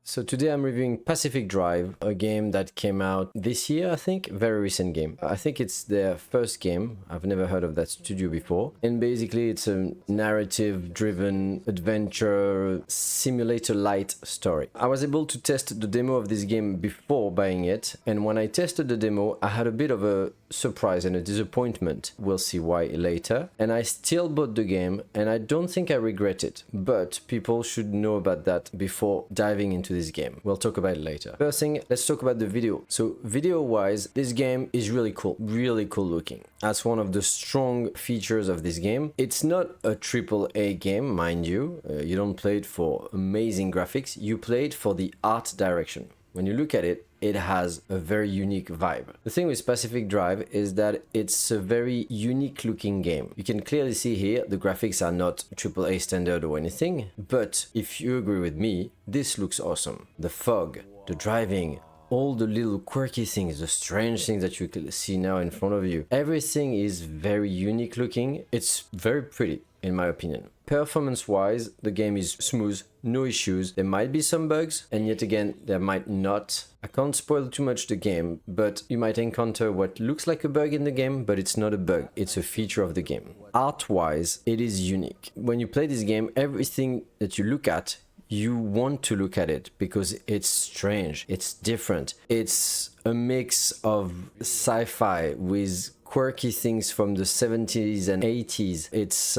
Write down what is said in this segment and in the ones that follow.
So today I'm reviewing Pacific Drive, a game that came out this year, I think. Very recent game. I think it's their first game. I've never heard of that studio before. And basically it's a narrative-driven adventure simulator light story. I was able to test the demo of this game before buying it, and when I tested the demo, I had a bit of a surprise and a disappointment. We'll see why later. And I still bought the game, and I don't think I regret it. But people should know about that before diving into this game. We'll talk about it later. First thing, let's talk about the video. So video-wise, this game is really cool looking. That's one of the strong features of this game. It's not a AAA game, mind you. You don't play it for amazing graphics. You play it for the art direction. When you look at it, it has a very unique vibe. The thing with Pacific Drive is that it's a very unique looking game. You can clearly see here the graphics are not AAA standard or anything, but if you agree with me, this looks awesome. The fog, the driving, all the little quirky things, the strange things that you can see now in front of you. Everything is very unique looking. It's very pretty, in my opinion. Performance-wise, the game is smooth, no issues. There might be some bugs, and yet again, there might not. I can't spoil too much the game, but you might encounter what looks like a bug in the game, but it's not a bug, it's a feature of the game. Art-wise, it is unique. When you play this game, everything that you look at, you want to look at it because it's strange, it's different. It's a mix of sci-fi with quirky things from the 70s and 80s. It's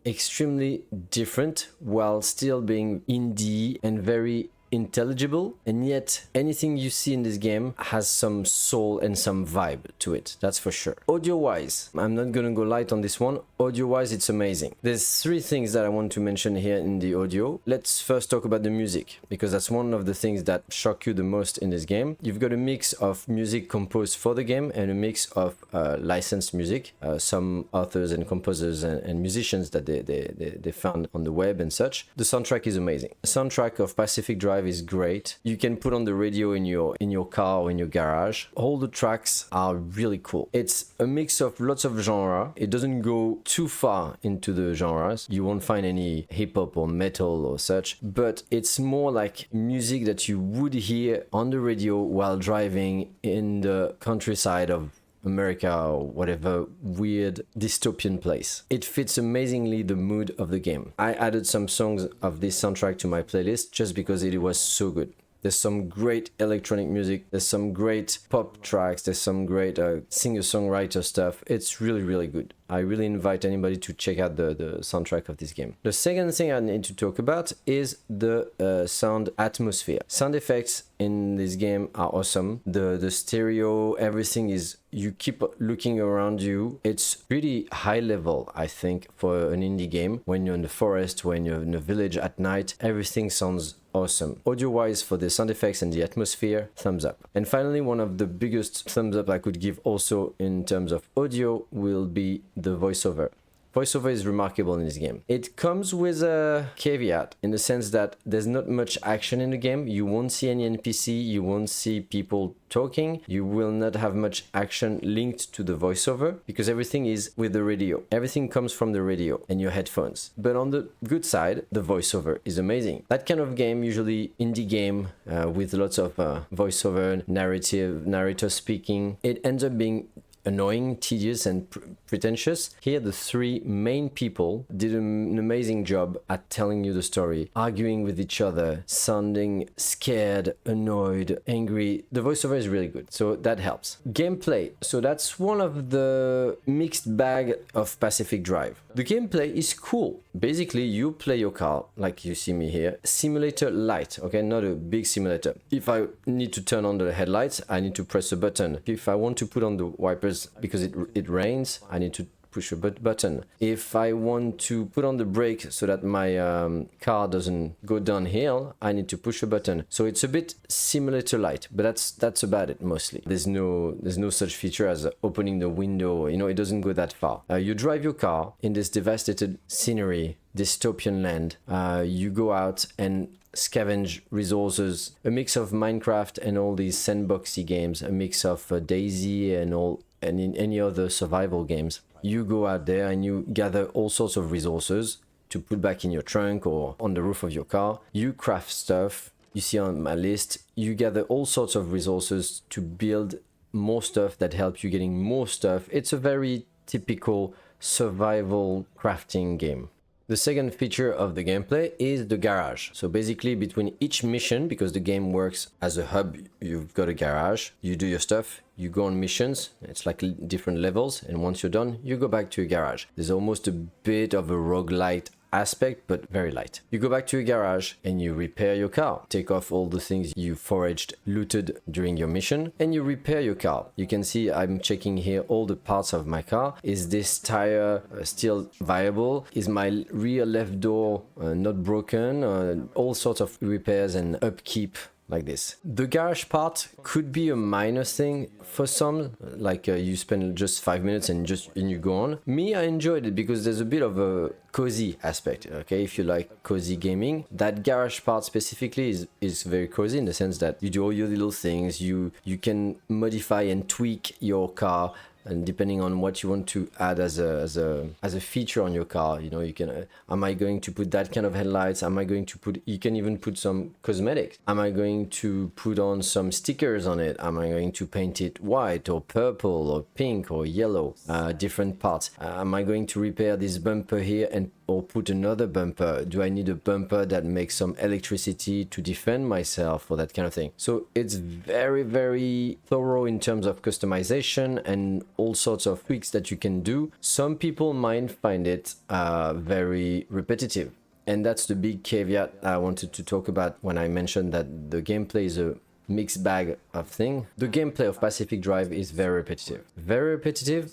extremely different while still being indie and very intelligible, and yet anything you see in this game has some soul and some vibe to it, that's for sure. Audio wise, I'm not gonna go light on this one. Audio wise, it's amazing. There's three things that I want to mention here in the audio. Let's first talk about the music, because that's one of the things that shock you the most in this game. You've got a mix of music composed for the game and a mix of licensed music, some authors and composers and musicians that they found on the web and such. The soundtrack is amazing. The soundtrack of Pacific Drive is great. You can put on the radio in your car or in your garage. All the tracks are really cool. It's a mix of lots of genre. It doesn't go too far into the genres. You won't find any hip-hop or metal or such, but it's more like music that you would hear on the radio while driving in the countryside of America or whatever weird dystopian place. It fits amazingly the mood of the game. I added some songs of this soundtrack to my playlist just because it was so good. There's some great electronic music, there's some great pop tracks, there's some great singer-songwriter stuff. It's really good. I really invite anybody to check out the soundtrack of this game. The second thing I need to talk about is the sound atmosphere. Sound effects in this game are awesome. The stereo, everything is, you keep looking around you. It's pretty high level, I think, for an indie game. When you're in the forest, when you're in a village at night, everything sounds awesome. Audio-wise, for the sound effects and the atmosphere, thumbs up. And finally, one of the biggest thumbs up I could give also in terms of audio will be the voiceover. Voiceover is remarkable in this game. It comes with a caveat in the sense that there's not much action in the game. You won't see any NPC, you won't see people talking, you will not have much action linked to the voiceover because everything is with the radio. Everything comes from the radio and your headphones. But on the good side, the voiceover is amazing. That kind of game, usually indie game with lots of voiceover, narrator speaking, it ends up being annoying, tedious, and pretentious. Here, the three main people did an amazing job at telling you the story, arguing with each other, sounding scared, annoyed, angry. The voiceover is really good, so that helps. Gameplay. So that's one of the mixed bag of Pacific Drive. The gameplay is cool. Basically, you play your car, like you see me here, simulator light, okay, not a big simulator. If I need to turn on the headlights, I need to press a button. If I want to put on the wipers because it rains, I need to push a button. If I want to put on the brake so that my car doesn't go downhill, I need to push a button. So it's a bit simulator light, but that's about it mostly. There's no such feature as opening the window, you know, it doesn't go that far. You drive your car in this devastated scenery, dystopian land. You go out and scavenge resources, a mix of Minecraft and all these sandboxy games, a mix of DayZ and in any other survival games. You go out there and you gather all sorts of resources to put back in your trunk or on the roof of your car. You craft stuff, you see on my list, you gather all sorts of resources to build more stuff that help you getting more stuff. It's a very typical survival crafting game. The second feature of the gameplay is the garage. So basically between each mission, because the game works as a hub, you've got a garage, you do your stuff, you go on missions, it's like different levels, and once you're done, you go back to your garage. There's almost a bit of a roguelite aspect, but very light. You go back to your garage and you repair your car. Take off all the things you foraged, looted during your mission, and you repair your car. You can see I'm checking here all the parts of my car. Is this tire still viable? Is my rear left door not broken? All sorts of repairs and upkeep like this. The garage part could be a minor thing for some, like you spend just 5 minutes and you go on. Me, I enjoyed it because there's a bit of a cozy aspect. Okay, if you like cozy gaming, that garage part specifically is very cozy in the sense that you do all your little things. You can modify and tweak your car, and depending on what you want to add as a feature on your car, you know, you can am I going to put that kind of headlights? Am I going to put, you can even put some cosmetics. Am I going to put on some stickers on it? Am I going to paint it white or purple or pink or yellow, different parts? Am I going to repair this bumper here and or put another bumper? Do I need a bumper that makes some electricity to defend myself or that kind of thing? So it's very, very thorough in terms of customization and all sorts of tweaks that you can do. Some people might find it very repetitive. And that's the big caveat I wanted to talk about when I mentioned that the gameplay is a mixed bag of thing. The gameplay of Pacific Drive is very repetitive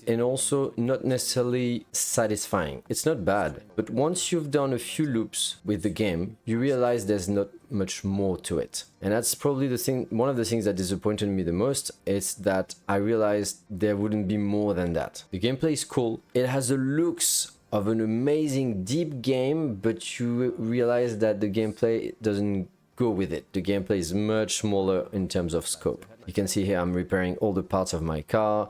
and also not necessarily satisfying. It's not bad, but once you've done a few loops with the game, you realize there's not much more to it. And that's probably the thing, one of the things that disappointed me the most, is that I realized there wouldn't be more than that. The gameplay is cool. It has the looks of an amazing deep game, but you realize that the gameplay doesn't go with it. The gameplay is much smaller in terms of scope. You can see here I'm repairing all the parts of my car,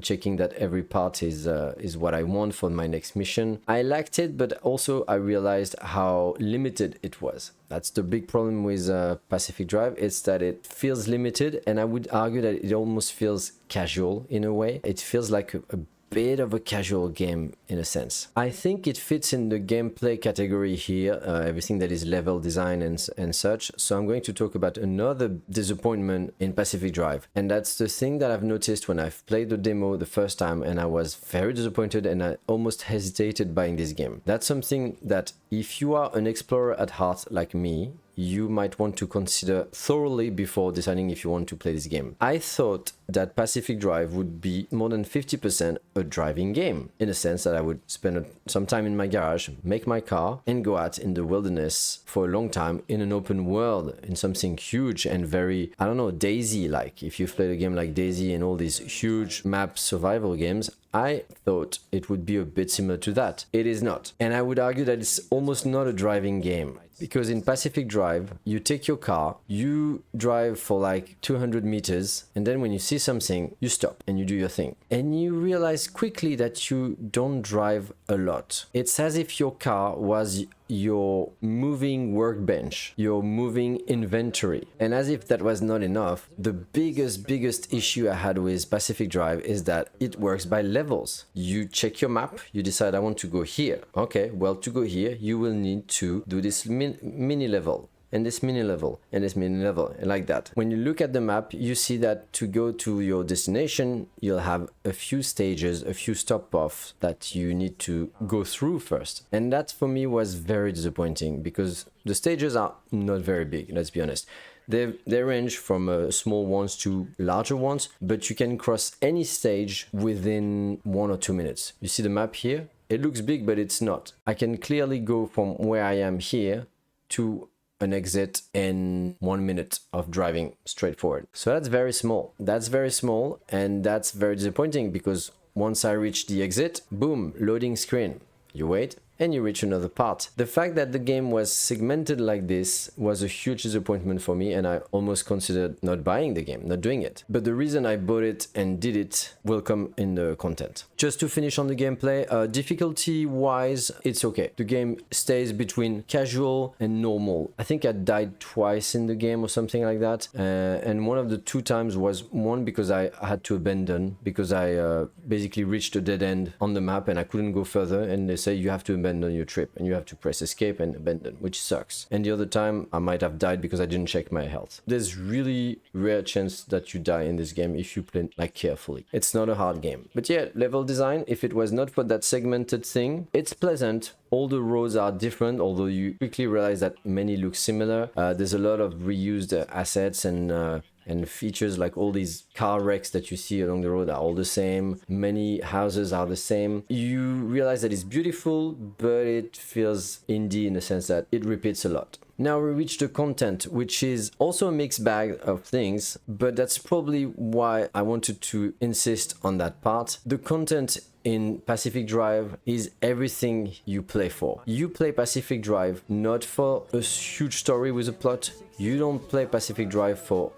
checking that every part is what I want for my next mission. I liked it, but also I realized how limited it was. That's the big problem with Pacific Drive, it's that it feels limited, and I would argue that it almost feels casual in a way. It feels like a bit of a casual game in a sense. I think it fits in the gameplay category here, everything that is level design and such. So I'm going to talk about another disappointment in Pacific Drive, and that's the thing that I've noticed when I've played the demo the first time, and I was very disappointed and I almost hesitated buying this game. That's something that if you are an explorer at heart like me, you might want to consider thoroughly before deciding if you want to play this game. I thought that Pacific Drive would be more than 50% a driving game, in a sense that I would spend some time in my garage, make my car, and go out in the wilderness for a long time in an open world, in something huge and very, I don't know, Daisy-like. If you've played a game like Daisy and all these huge map survival games, I thought it would be a bit similar to that. It is not. And I would argue that it's almost not a driving game. Because in Pacific Drive, you take your car, you drive for like 200 meters, and then when you see something, you stop and you do your thing. And you realize quickly that you don't drive a lot. It's as if your car was your moving workbench, your moving inventory. And as if that was not enough, the biggest issue I had with Pacific Drive is that it works by levels. You check your map, you decide I want to go here. Okay, well, to go here, you will need to do this mini level. And this mini level, and this mini level, and like that. When you look at the map, you see that to go to your destination, you'll have a few stages, a few stop-offs that you need to go through first. And that for me was very disappointing because the stages are not very big, let's be honest. They range from small ones to larger ones, but you can cross any stage within 1 or 2 minutes. You see the map here? It looks big, but it's not. I can clearly go from where I am here to an exit in 1 minute of driving straight forward. So that's very small. That's very small, and that's very disappointing because once I reach the exit, boom, loading screen. You wait and you reach another part. The fact that the game was segmented like this was a huge disappointment for me, and I almost considered not buying the game, not doing it. But the reason I bought it and did it will come in the content. Just to finish on the gameplay, difficulty wise, it's okay. The game stays between casual and normal. I think I died twice in the game or something like that, and one of the 2 times was one because I had to abandon, because I basically reached a dead end on the map and I couldn't go further, and they say you have to abandon your trip and you have to press escape and abandon, which sucks. And the other time I might have died because I didn't check my health. There's really rare chance that you die in this game if you play like carefully. It's not a hard game. But yeah, level design, if it was not for that segmented thing, it's pleasant. All the roads are different, although you quickly realize that many look similar. There's a lot of reused assets and features, like all these car wrecks that you see along the road are all the same. Many houses are the same. You realize that it's beautiful, but it feels indie in the sense that it repeats a lot. Now we reach the content, which is also a mixed bag of things, but that's probably why I wanted to insist on that part. The content in Pacific Drive is everything you play for. You play Pacific Drive not for a huge story with a plot. You don't play Pacific Drive for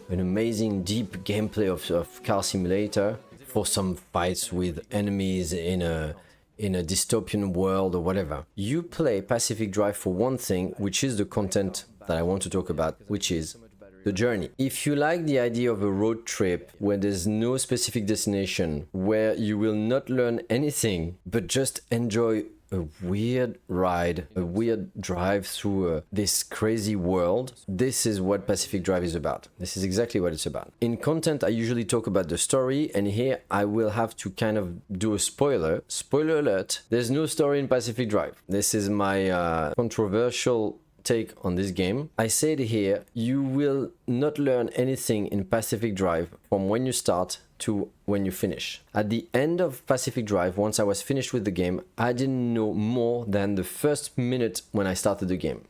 an amazing deep gameplay of car simulator, for some fights with enemies in a dystopian world or whatever. You play Pacific Drive for one thing, which is the content that I want to talk about, which is the journey. If you like the idea of a road trip where there's no specific destination, where you will not learn anything, but just enjoy a weird ride, a weird drive through this crazy world, this is what Pacific Drive is about. This is exactly what it's about. In content, I usually talk about the story, and here I will have to kind of do a spoiler. Spoiler alert, there's no story in Pacific Drive. This is my controversial take on this game. I said here, you will not learn anything in Pacific Drive from when you start to when you finish. At the end of Pacific Drive, once I was finished with the game, I didn't know more than the first minute when I started the game.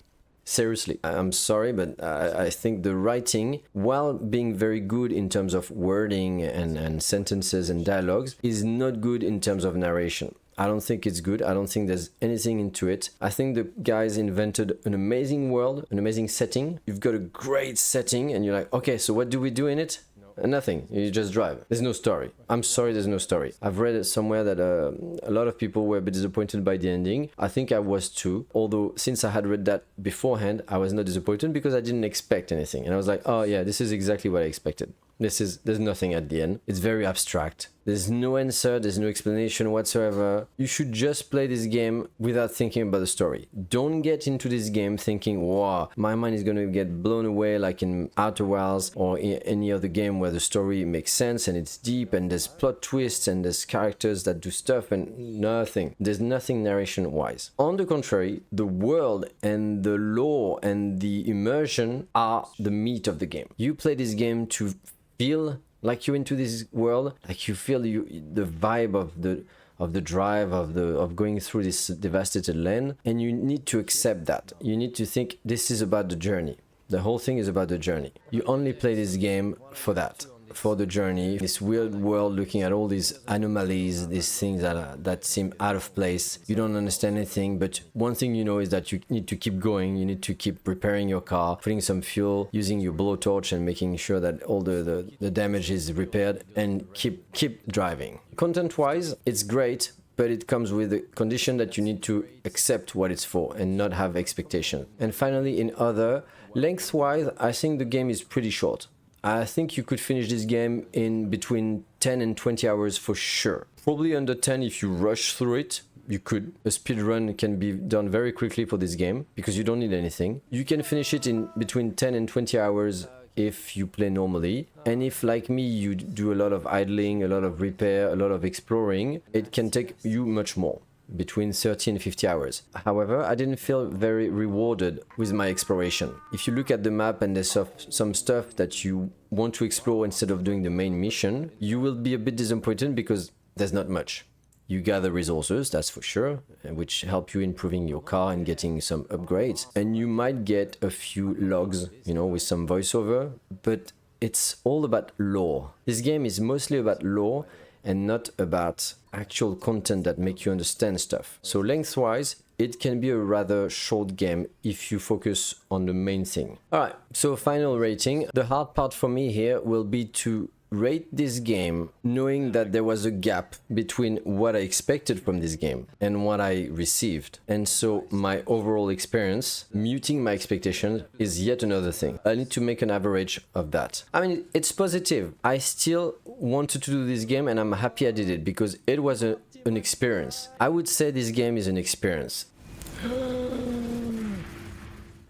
Seriously, I'm sorry, but I think the writing, while being very good in terms of wording and sentences and dialogues, is not good in terms of narration. I don't think it's good. I don't think there's anything into it. I think the guys invented an amazing world, an amazing setting. You've got a great setting and you're like, okay, so what do we do in it? Nothing. You just drive. There's no story. I'm sorry, there's no story. I've read it somewhere that a lot of people were a bit disappointed by the ending. I think I was too. Although since I had read that beforehand, I was not disappointed because I didn't expect anything. And I was like, oh yeah, this is exactly what I expected. There's nothing at the end. It's very abstract. There's no answer, there's no explanation whatsoever. You should just play this game without thinking about the story. Don't get into this game thinking, wow, my mind is gonna get blown away like in Outer Wilds or in any other game where the story makes sense and it's deep and there's plot twists and there's characters that do stuff and nothing. There's nothing narration-wise. On the contrary, the world and the lore and the immersion are the meat of the game. You play this game to feel like you're into this world, like you feel the vibe of the drive of going through this devastated land, and you need to accept that. You need to think this is about the journey. The whole thing is about the journey. You only play this game for that, for the journey, this weird world looking at all these anomalies, these things that seem out of place. You don't understand anything, but one thing you know is that you need to keep going. You need to keep repairing your car, putting some fuel, using your blowtorch and making sure that all the damage is repaired, and keep driving. Content-wise, it's great, but it comes with the condition that you need to accept what it's for and not have expectation. And finally, in other, length-wise, I think the game is pretty short. I think you could finish this game in between 10 and 20 hours for sure. Probably under 10 if you rush through it. You could. A speed run can be done very quickly for this game because you don't need anything. You can finish it in between 10 and 20 hours if you play normally. And if, like me, you do a lot of idling, a lot of repair, a lot of exploring, it can take you much more. Between 30 and 50 hours. However, I didn't feel very rewarded with my exploration. If you look at the map and there's some stuff that you want to explore instead of doing the main mission, you will be a bit disappointed because there's not much. You gather resources, that's for sure, which help you improving your car and getting some upgrades. And you might get a few logs, with some voiceover, but it's all about lore. This game is mostly about lore. and not about actual content that make you understand stuff. So lengthwise, it can be a rather short game if you focus on the main thing. Alright, so final rating. The hard part for me here will be to rate this game knowing that there was a gap between what I expected from this game and what I received. And so my overall experience, muting my expectations, is yet another thing. I need to make an average of that. I mean, it's positive. I still wanted to do this game and I'm happy I did it because it was an experience. I would say this game is an experience.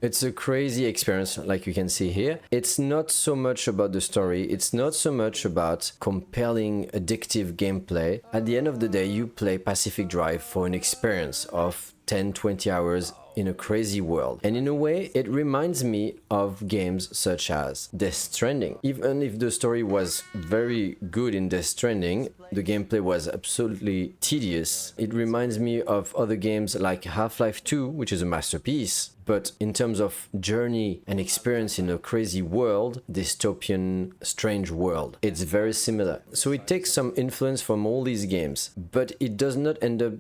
It's a crazy experience, like you can see here. It's not so much about the story. It's not so much about compelling, addictive gameplay. At the end of the day, you play Pacific Drive for an experience of 10-20 hours in a crazy world. And in a way, it reminds me of games such as Death Stranding. Even if the story was very good in Death Stranding, the gameplay was absolutely tedious. It reminds me of other games like Half-Life 2, which is a masterpiece. But in terms of journey and experience in a crazy world, dystopian, strange world, it's very similar. So it takes some influence from all these games, but it does not end up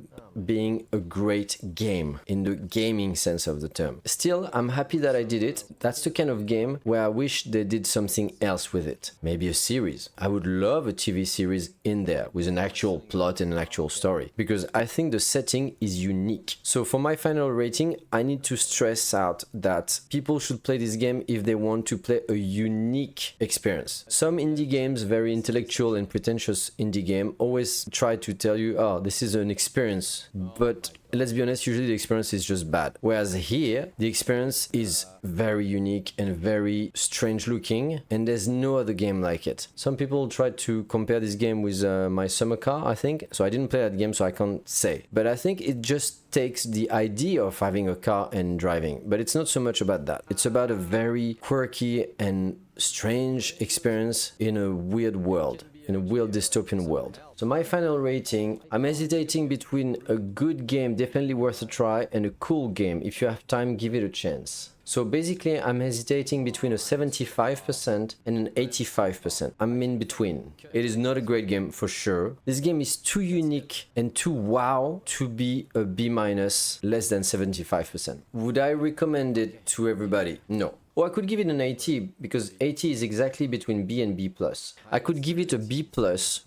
being a great game in the gaming sense of the term. Still, I'm happy that I did it. That's the kind of game where I wish they did something else with it. Maybe a series. I would love a TV series in there with an actual plot and an actual story, because I think the setting is unique. So for my final rating, I need to stress out that people should play this game if they want to play a unique experience. Some indie games, very intellectual and pretentious indie game, always try to tell you, oh, this is an experience. But let's be honest, usually the experience is just bad. Whereas here, the experience is very unique and very strange looking, and there's no other game like it. Some people try to compare this game with My Summer Car, I think. So I didn't play that game, so I can't say. But I think it just takes the idea of having a car and driving. But it's not so much about that. It's about a very quirky and strange experience in a weird world, in a weird dystopian world. So my final rating, I'm hesitating between a good game, definitely worth a try, and a cool game. If you have time, give it a chance. So basically, I'm hesitating between a 75% and an 85%. I'm in between. It is not a great game for sure. This game is too unique and too wow to be a B-, less than 75%. Would I recommend it to everybody? No. Or I could give it an 80 because 80 is exactly between B and B+. I could give it a B+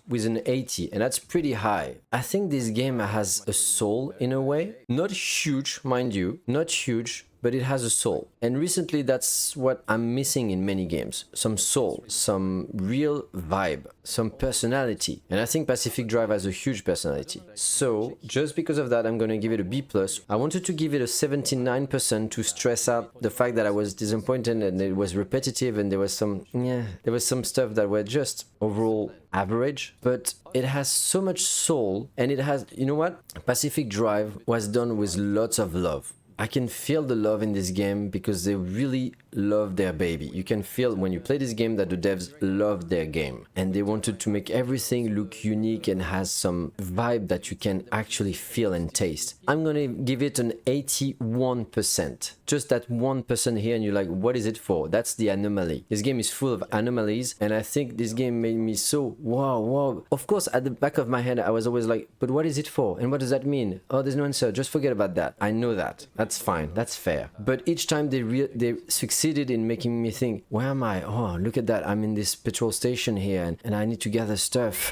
with an 80 and that's pretty high. I think this game has a soul in a way. Not huge, mind you, not huge, but it has a soul. And recently that's what I'm missing in many games. Some soul, some real vibe, some personality. And I think Pacific Drive has a huge personality. So just because of that, I'm gonna give it a B+. I wanted to give it a 79% to stress out the fact that I was disappointed and it was repetitive and there was some stuff that were just overall average, but it has so much soul and it has, you know what? Pacific Drive was done with lots of love. I can feel the love in this game because they really love their baby. You can feel when you play this game that the devs love their game and they wanted to make everything look unique and has some vibe that you can actually feel and taste. I'm gonna give it an 81%. Just that 1% here and you're like, what is it for? That's the anomaly. This game is full of anomalies and I think this game made me so wow. Of course, at the back of my head, I was always like, but what is it for? And what does that mean? Oh, there's no answer. Just forget about that. I know that. That's fine. That's fair. But each time they succeeded in making me think, where am I? Oh, look at that. I'm in this petrol station here and I need to gather stuff.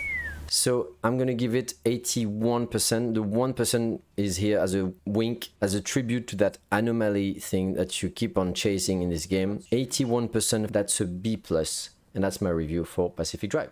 So I'm gonna give it 81%. The 1% is here as a wink, as a tribute to that anomaly thing that you keep on chasing in this game. 81%, that's a B+. And that's my review for Pacific Drive.